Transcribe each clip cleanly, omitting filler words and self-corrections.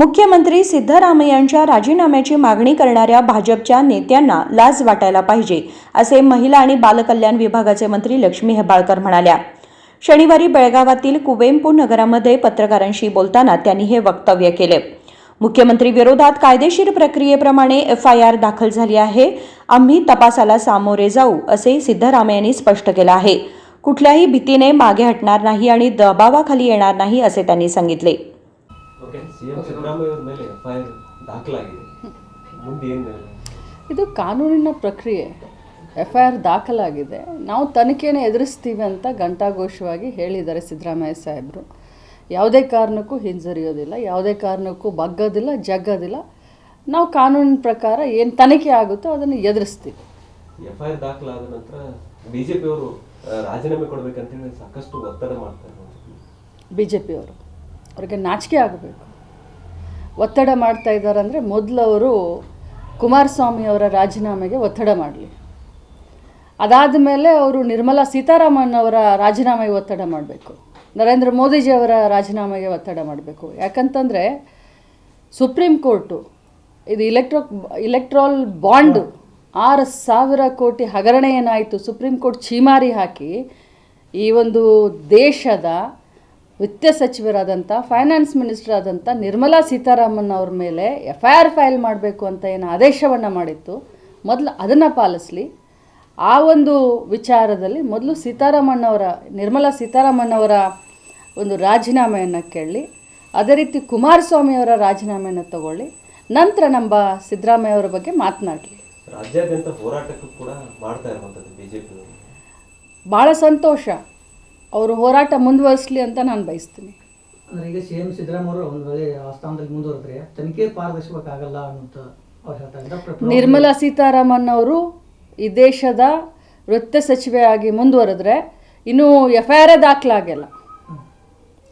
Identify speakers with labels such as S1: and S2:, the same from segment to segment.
S1: मुख्यमंत्री सिद्धरामय्यांच्या राजीनाम्याची मागणी करणाऱ्या भाजपच्या नेत्यांना लाज वाटायला पाहिजे, असे महिला आणि बालकल्याण विभागाचे मंत्री लक्ष्मी हेब्बाळकर म्हणाल्या. शनिवारी बेळगावातील कुवेंपू नगरामध्ये पत्रकारांशी बोलताना त्यांनी हे वक्तव्य केले. मुख्यमंत्री विरोधात कायदेशीर प्रक्रियेप्रमाणे FIR दाखल झाली आहे. आम्ही तपासाला सामोरे जाऊ, असे सिद्धरामय्यांनी स्पष्ट केलं आहे. कुठल्याही भीतीने मागे हटणार नाही आणि दबावाखाली येणार नाही, असे त्यांनी सांगितले.
S2: ಇದು ಕಾನೂನಿನ ಪ್ರಕ್ರಿಯೆ. FIR ದಾಖಲಾಗಿದೆ. ನಾವು ತನಿಖೆಯನ್ನು ಎದುರಿಸ್ತೀವಿ ಅಂತ ಘಂಟಾಘೋಷವಾಗಿ ಹೇಳಿದ್ದಾರೆ ಸಿದ್ದರಾಮಯ್ಯ ಸಾಹೇಬರು. ಯಾವುದೇ ಕಾರಣಕ್ಕೂ ಹಿಂಜರಿಯೋದಿಲ್ಲ, ಯಾವುದೇ ಕಾರಣಕ್ಕೂ ಬಗ್ಗೋದಿಲ್ಲ, ಜಗ್ಗೋದಿಲ್ಲ. ನಾವು ಕಾನೂನಿನ ಪ್ರಕಾರ ಏನು ತನಿಖೆ ಆಗುತ್ತೋ ಅದನ್ನು ಎದುರಿಸ್ತೀವಿ.
S3: FIR ದಾಖಲಾದ ನಂತರ ಬಿಜೆಪಿ ಅವರು ರಾಜೀನಾಮೆ ಕೊಡಬೇಕಂತ ಹೇಳಿ ಸಾಕಷ್ಟು ಒತ್ತಡ ಮಾಡ್ತಾರೆ.
S2: BJP ಅವರು ಅವ್ರಿಗೆ ನಾಚಿಕೆ ಆಗಬೇಕು. ಒತ್ತಡ ಮಾಡ್ತಾ ಇದ್ದಾರೆ ಅಂದರೆ ಮೊದಲು ಅವರು ಕುಮಾರಸ್ವಾಮಿ ಅವರ ರಾಜೀನಾಮೆಗೆ ಒತ್ತಡ ಮಾಡಲಿ. ಅದಾದ ಮೇಲೆ ಅವರು ನಿರ್ಮಲಾ ಸೀತಾರಾಮನ್ ಅವರ ರಾಜೀನಾಮೆಗೆ ಒತ್ತಡ ಮಾಡಬೇಕು. ನರೇಂದ್ರ ಮೋದಿಜಿಯವರ ರಾಜೀನಾಮೆಗೆ ಒತ್ತಡ ಮಾಡಬೇಕು. ಯಾಕಂತಂದರೆ ಸುಪ್ರೀಂ ಕೋರ್ಟು ಇದು ಇಲೆಕ್ಟ್ರಾಲ್ ಬಾಂಡ್ 6,000 ಕೋಟಿ ಹಗರಣ ಏನಾಯಿತು, ಸುಪ್ರೀಂ ಕೋರ್ಟ್ ಛೀಮಾರಿ ಹಾಕಿ ಈ ಒಂದು ದೇಶದ ವಿತ್ತ ಸಚಿವರಾದಂಥ ಫೈನಾನ್ಸ್ ಮಿನಿಸ್ಟರ್ ಆದಂಥ ನಿರ್ಮಲಾ ಸೀತಾರಾಮನ್ ಅವ್ರ ಮೇಲೆ FIR ಫೈಲ್ ಮಾಡಬೇಕು ಅಂತ ಏನು ಆದೇಶವನ್ನು ಮಾಡಿತ್ತು, ಮೊದಲು ಅದನ್ನು ಪಾಲಿಸಲಿ. ಆ ಒಂದು ವಿಚಾರದಲ್ಲಿ ಮೊದಲು ನಿರ್ಮಲಾ ಸೀತಾರಾಮನ್ ಅವರ ಒಂದು ರಾಜೀನಾಮೆಯನ್ನು ಕೇಳಲಿ. ಅದೇ ರೀತಿ ಕುಮಾರಸ್ವಾಮಿ ಅವರ ರಾಜೀನಾಮೆಯನ್ನು ತಗೊಳ್ಳಿ. ನಂತರ ನಮ್ಮ ಸಿದ್ದರಾಮಯ್ಯ ಅವರ ಬಗ್ಗೆ ಮಾತನಾಡಲಿ.
S3: ರಾಜ್ಯಾದ್ಯಂತ ಹೋರಾಟಕ್ಕೂ ಕೂಡ ಮಾಡ್ತಾ ಇರುವಂಥದ್ದು BJP.
S2: ಭಾಳ ಸಂತೋಷ. ಅವರು ಹೋರಾಟ ಮುಂದುವರಿಸಲಿ ಅಂತ ನಾನು ಬಯಸ್ತೀನಿ.
S4: ಅಂದರೆ ಈಗ CM ಸಿದ್ದರಾಮಯ್ಯ ಅವರು ಒಂದು ವೇಳೆ ಆ ಸ್ಥಾನದಲ್ಲಿ ಮುಂದುವರೆದ್ರೆ ತನಿಖೆ ಪಾರದರ್ಶಕವಾಗಲ್ಲ ಅಂತ ಅವ್ರು ಹೇಳ್ತಾರೆ.
S2: ನಿರ್ಮಲಾ ಸೀತಾರಾಮನ್ ಅವರು ಈ ದೇಶದ ವೃತ್ತ ಸಚಿವೆಯಾಗಿ ಮುಂದುವರೆದ್ರೆ ಇನ್ನೂ FIR ದಾಖಲಾಗಿಲ್ಲ.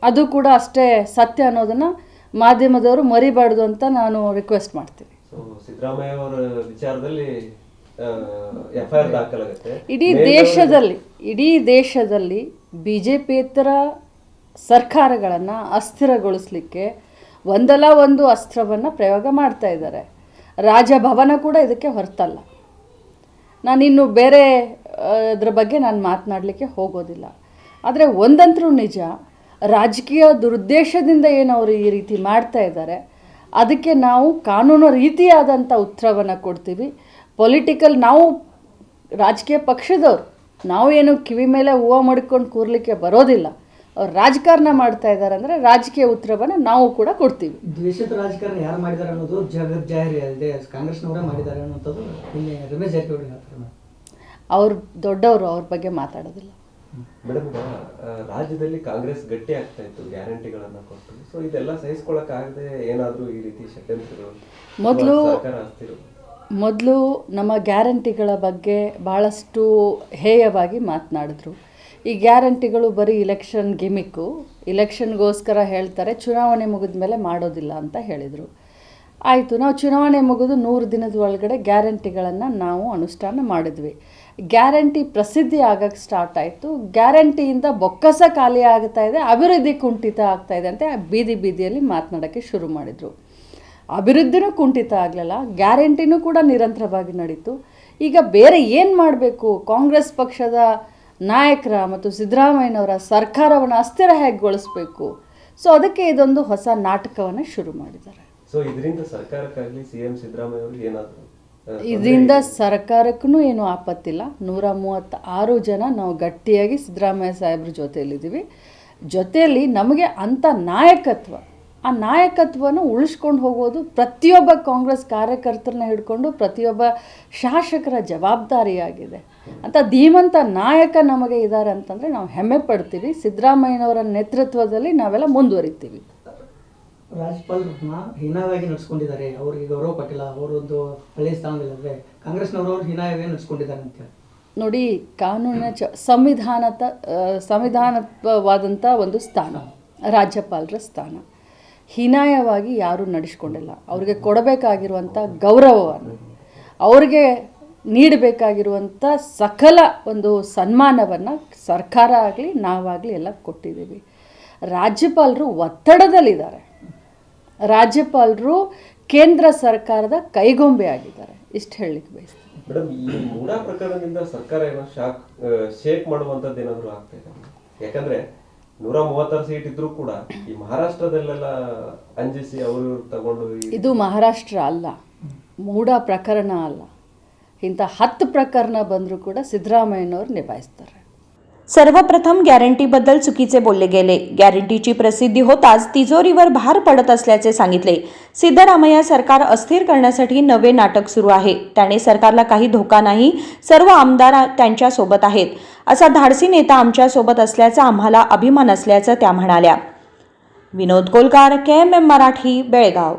S2: ಅದು ಕೂಡ ಅಷ್ಟೇ ಸತ್ಯ ಅನ್ನೋದನ್ನು ಮಾಧ್ಯಮದವರು ಮರಿಬಾರ್ದು ಅಂತ ನಾನು ರಿಕ್ವೆಸ್ಟ್ ಮಾಡ್ತೀನಿ.
S3: ಸಿದ್ದರಾಮಯ್ಯ ಅವರ ವಿಚಾರದಲ್ಲಿ FIR ದಾಖಲಾಗುತ್ತೆ.
S2: ಇಡೀ ದೇಶದಲ್ಲಿ BJPಯೇತರ ಸರ್ಕಾರಗಳನ್ನು ಅಸ್ಥಿರಗೊಳಿಸಲಿಕ್ಕೆ ಒಂದಲ್ಲ ಒಂದು ಅಸ್ತ್ರವನ್ನು ಪ್ರಯೋಗ ಮಾಡ್ತಾ ಇದ್ದಾರೆ. ರಾಜಭವನ ಕೂಡ ಇದಕ್ಕೆ ಹೊರತಲ್ಲ. ನಾನಿನ್ನು ಬೇರೆ ಅದ್ರ ಬಗ್ಗೆ ನಾನು ಮಾತನಾಡಲಿಕ್ಕೆ ಹೋಗೋದಿಲ್ಲ. ಆದರೆ ಒಂದಂತರೂ ನಿಜ, ರಾಜಕೀಯ ದುರುದ್ದೇಶದಿಂದ ಏನು ಅವರು ಈ ರೀತಿ ಮಾಡ್ತಾ ಇದ್ದಾರೆ, ಅದಕ್ಕೆ ನಾವು ಕಾನೂನು ರೀತಿಯಾದಂಥ ಉತ್ತರವನ್ನು ಕೊಡ್ತೀವಿ. ನಾವು ರಾಜಕೀಯ ಪಕ್ಷದವರು, ನಾವು ಏನು ಕಿವಿ ಮೇಲೆ ಹೂವು ಮಡ್ಕೊಂಡು ಕೂರ್ಲಿಕ್ಕೆ ಬರೋದಿಲ್ಲ. ಅವ್ರು ರಾಜಕಾರಣ ಮಾಡ್ತಾ ಇದ್ದಾರೆ ಅಂದರೆ ರಾಜಕೀಯ ಉತ್ತರವನ್ನು ನಾವು ಕೂಡ ಕೊಡ್ತೀವಿ.
S4: ದ್ವೇಷದ ರಾಜಕಾರಣ ಯಾರು ಮಾಡಿದ್ದಾರೆ ಅನ್ನೋದು ಜಗತ್ ಜಾಹೀರ್ ಇದೆ. ಕಾಂಗ್ರೆಸ್ನವರೇ ಮಾಡಿದ್ದಾರೆ ಅನ್ನೋಂಥದ್ದು ಇಲ್ಲಿ ರಮೇಶ್ ಜಾರಕಿಹೊಳಿ ಹೇಳ್ತಾರೆ.
S2: ಅವ್ರು ದೊಡ್ಡವರು, ಅವ್ರ ಬಗ್ಗೆ ಮಾತಾಡೋದಿಲ್ಲ.
S3: ಮೇಡಮ್, ರಾಜ್ಯದಲ್ಲಿ ಕಾಂಗ್ರೆಸ್ ಗಟ್ಟಿ ಆಗ್ತಾ ಇತ್ತು ಗ್ಯಾರಂಟಿಗಳನ್ನು ಕೊಟ್ಟು. ಸೊ ಇದೆಲ್ಲ ಸಹಿಸ್ಕೊಳ್ಳೋಕ್ಕಾಗದೆ ಏನಾದರೂ ಈ ರೀತಿ ಷಡ್ಯಂತ್ರಗಳು
S2: ಮೊದಲು ನಮ್ಮ ಗ್ಯಾರಂಟಿಗಳ ಬಗ್ಗೆ ಭಾಳಷ್ಟು ಹೇಯವಾಗಿ ಮಾತನಾಡಿದ್ರು. ಈ ಗ್ಯಾರಂಟಿಗಳು ಬರೀ ಇಲೆಕ್ಷನ್ ಗಿಮಿಕ್ಕು, ಇಲೆಕ್ಷನ್ಗೋಸ್ಕರ ಹೇಳ್ತಾರೆ, ಚುನಾವಣೆ ಮುಗಿದ ಮೇಲೆ ಮಾಡೋದಿಲ್ಲ ಅಂತ ಹೇಳಿದರು. ಆಯಿತು, ನಾವು ಚುನಾವಣೆ ಮುಗಿದು 100 ದಿನದ ಒಳಗಡೆ ಗ್ಯಾರಂಟಿಗಳನ್ನು ನಾವು ಅನುಷ್ಠಾನ ಮಾಡಿದ್ವಿ. ಗ್ಯಾರಂಟಿ ಪ್ರಸಿದ್ಧಿ ಆಗೋಕ್ಕೆ ಸ್ಟಾರ್ಟ್ ಆಯಿತು. ಗ್ಯಾರಂಟಿಯಿಂದ ಬೊಕ್ಕಸ ಖಾಲಿ ಆಗ್ತಾ ಇದೆ, ಅಭಿವೃದ್ಧಿ ಕುಂಠಿತ ಆಗ್ತಾ ಇದೆ ಅಂತ ಬೀದಿಯಲ್ಲಿ ಮಾತನಾಡೋಕ್ಕೆ ಶುರು ಮಾಡಿದರು. ಅಭಿವೃದ್ಧಿನೂ ಕುಂಠಿತ ಆಗಲಿಲ್ಲ, ಗ್ಯಾರಂಟಿನೂ ಕೂಡ ನಿರಂತರವಾಗಿ ನಡೀತು. ಈಗ ಬೇರೆ ಏನು ಮಾಡಬೇಕು? ಕಾಂಗ್ರೆಸ್ ಪಕ್ಷದ ನಾಯಕರ ಮತ್ತು ಸಿದ್ದರಾಮಯ್ಯನವರ ಸರ್ಕಾರವನ್ನು ಅಸ್ಥಿರ ಹೇಗೊಳಿಸಬೇಕು. ಸೊ ಅದಕ್ಕೆ ಇದೊಂದು ಹೊಸ ನಾಟಕವನ್ನು ಶುರು ಮಾಡಿದ್ದಾರೆ.
S3: ಸೊ ಇದರಿಂದ ಸರ್ಕಾರಕ್ಕಾಗಲಿ CM ಸಿದ್ದರಾಮಯ್ಯ ಅವರು ಏನಾದರೂ
S2: ಇದರಿಂದ ಸರ್ಕಾರಕ್ಕೂ ಏನೂ ಆಪತ್ತಿಲ್ಲ. 136 ಜನ ನಾವು ಗಟ್ಟಿಯಾಗಿ ಸಿದ್ದರಾಮಯ್ಯ ಸಾಹೇಬ್ರ ಜೊತೆಯಲ್ಲಿದ್ದೀವಿ. ಜೊತೆಯಲ್ಲಿ ನಮಗೆ ಅಂಥ ಆ ನಾಯಕತ್ವನ ಉಳಿಸ್ಕೊಂಡು ಹೋಗೋದು ಪ್ರತಿಯೊಬ್ಬ ಕಾಂಗ್ರೆಸ್ ಕಾರ್ಯಕರ್ತರನ್ನ ಹಿಡ್ಕೊಂಡು ಪ್ರತಿಯೊಬ್ಬ ಶಾಸಕರ ಜವಾಬ್ದಾರಿಯಾಗಿದೆ. ಅಂತ ಧೀಮಂತ ನಾಯಕ ನಮಗೆ ಇದ್ದಾರೆ ಅಂತಂದರೆ ನಾವು ಹೆಮ್ಮೆ ಪಡ್ತೀವಿ. ಸಿದ್ದರಾಮಯ್ಯನವರ ನೇತೃತ್ವದಲ್ಲಿ ನಾವೆಲ್ಲ ಮುಂದುವರಿತೀವಿ.
S4: ರಾಜ್ಯಪಾಲರನ್ನ ಹೀನಾಯವಾಗಿ ನಡೆಸ್ಕೊಂಡಿದ್ದಾರೆ, ಅವರಿಗೆ ಗೌರವ ಕೊಟ್ಟಿಲ್ಲ, ಅವರೊಂದು ಹಳೆಯ ಸ್ಥಾನದಲ್ಲಿದ್ದರೆ ಕಾಂಗ್ರೆಸ್ನವರು ಹೀನಾಯವಾಗಿ ನಡೆಸ್ಕೊಂಡಿದ್ದಾರೆ ಅಂತ
S2: ನೋಡಿ. ಕಾನೂನಿನ ಸಂವಿಧಾನವಾದಂಥ ಒಂದು ಸ್ಥಾನ ರಾಜ್ಯಪಾಲರ ಸ್ಥಾನ. ಹೀನಾಯವಾಗಿ ಯಾರೂ ನಡೆಸ್ಕೊಂಡಿಲ್ಲ. ಅವ್ರಿಗೆ ಕೊಡಬೇಕಾಗಿರುವಂಥ ಗೌರವವನ್ನು, ಅವ್ರಿಗೆ ನೀಡಬೇಕಾಗಿರುವಂಥ ಸಕಲ ಒಂದು ಸನ್ಮಾನವನ್ನು ಸರ್ಕಾರ ಆಗಲಿ ನಾವಾಗಲಿ ಎಲ್ಲ ಕೊಟ್ಟಿದ್ದೀವಿ. ರಾಜ್ಯಪಾಲರು ಒತ್ತಡದಲ್ಲಿದ್ದಾರೆ. ರಾಜ್ಯಪಾಲರು ಕೇಂದ್ರ ಸರ್ಕಾರದ ಕೈಗೊಂಬೆ ಆಗಿದ್ದಾರೆ, ಇಷ್ಟು ಹೇಳಲಿಕ್ಕೆ ಬಯಸ್ತೀನಿ.
S3: ಮೇಡಮ್, ಈ ಮೂಡಾ ಪ್ರಕರಣದಿಂದ ಸರ್ಕಾರ ಏನೋ ಶೇಕ್ ಮಾಡುವಂತದ್ದು ಏನಾದ್ರು ಆಗ್ತಾ ಇದೆ? ಯಾಕಂದ್ರೆ 136 ಸೀಟ್ ಇದ್ರೂ ಕೂಡ ಈ ಮಹಾರಾಷ್ಟ್ರದಲ್ಲೆಲ್ಲ ಅಂಜಿಸಿ ಅವರು ತಗೊಂಡು
S2: ಇದು ಮಹಾರಾಷ್ಟ್ರ ಅಲ್ಲ, ಮೂಡಾ ಪ್ರಕರಣ ಅಲ್ಲ. ಇಂಥ 10 प्रकरण ಬಂದರೂ ಕೂಡ ಸಿದ್ದರಾಮಯ್ಯನವರು ನಿಭಾಯಿಸ್ತಾರೆ.
S1: सर्वप्रथम गॅरंटीबद्दल चुकीचे बोलले गेले. गॅरंटीची प्रसिद्धी होताच तिजोरीवर भार पडत असल्याचे सांगितले. सिद्धरामय्या सरकार अस्थिर करण्यासाठी नवे नाटक सुरू आहे. त्याने सरकारला काही धोका नाही, सर्व आमदार त्यांच्या सोबत आहेत. असा धाडसी नेता आमच्या सोबत असल्याचा आम्हाला अभिमान असल्याचं त्या म्हणाल्या. विनोद कोलकार, KMM मराठी, बेळगाव.